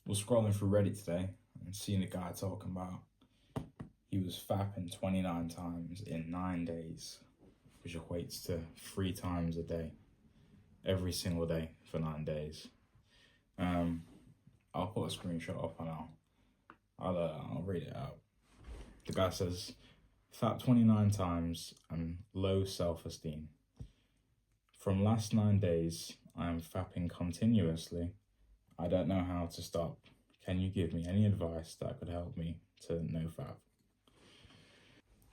Was scrolling through Reddit today and seeing a guy talking about he was fapping 29 times in 9 days, which equates to 3 times a day, every single day for 9 days. I'll put a screenshot up and I'll read it out. The guy says, "Fap 29 times and low self-esteem. From last 9 days, I am fapping continuously. I don't know how to stop. Can you give me any advice that could help me to no fap?"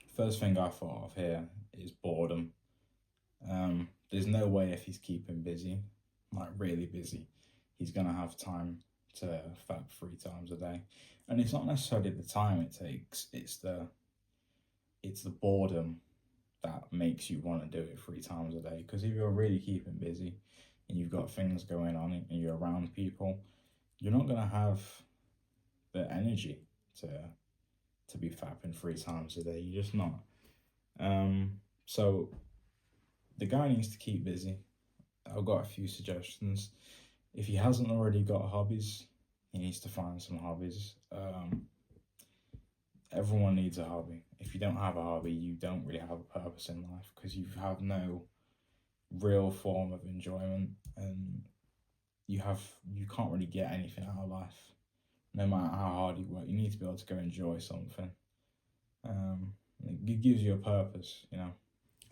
First thing I thought of here is boredom. There's no way if he's keeping busy, like really busy, he's gonna have time to fap 3 times a day. And it's not necessarily the time it takes, it's the boredom that makes you want to do it 3 times a day. Because if you're really keeping busy and you've got things going on and you're around people, you're not gonna have the energy to be fapping 3 times a day. You're just not. So the guy needs to keep busy. I've got a few suggestions. If he hasn't already got hobbies, he needs to find some hobbies. Everyone needs a hobby. If you don't have a hobby, you don't really have a purpose in life, because you have no real form of enjoyment, and you can't really get anything out of life. No matter how hard you work, you need to be able to go enjoy something. It gives you a purpose, you know.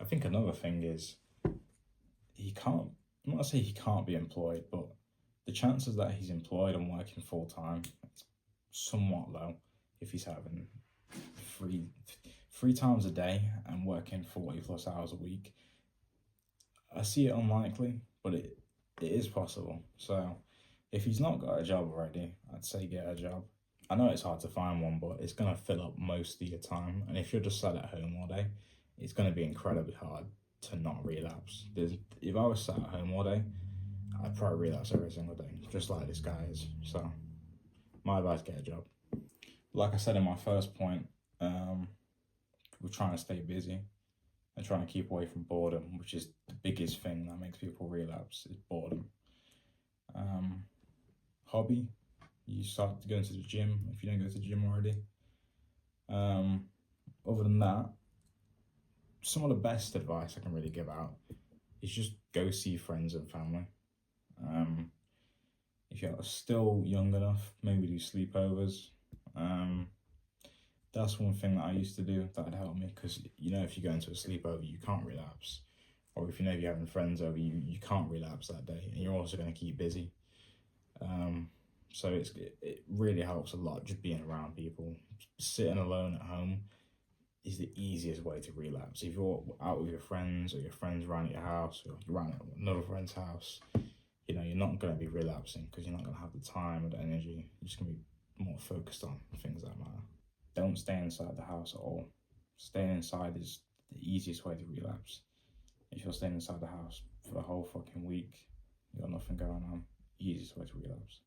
I think another thing is I'm not to say he can't be employed, but the chances that he's employed and working full time is somewhat low if he's having three times a day and working 40 plus hours a week. I see it unlikely, but it is possible. So if he's not got a job already, I'd say get a job. I know it's hard to find one, but it's going to fill up most of your time. And if you're just sat at home all day, it's going to be incredibly hard to not relapse. If I was sat at home all day, I'd probably relapse every single day, just like this guy is. So my advice, get a job. Like I said in my first point, we're trying to stay busy and trying to keep away from boredom, which is the biggest thing that makes people relapse, is boredom. Hobby, you start going to the gym if you don't go to the gym already. Other than that, some of the best advice I can really give out is just go see friends and family. If you're still young enough, maybe do sleepovers. That's one thing that I used to do that would help me, because you know, if you go into a sleepover, you can't relapse. Or if you know you're having friends over, you can't relapse that day, and you're also going to keep busy. So it really helps a lot just being around people. Sitting alone at home is the easiest way to relapse. If you're out with your friends, or your friends around at your house, or you're around at another friend's house, you know, you're not going to be relapsing, because you're not going to have the time or the energy. You're just going to be more focused on things that matter. Don't stay inside the house at all. Staying inside is the easiest way to relapse. If you're staying inside the house for the whole fucking week, you got nothing going on, easiest way to relapse.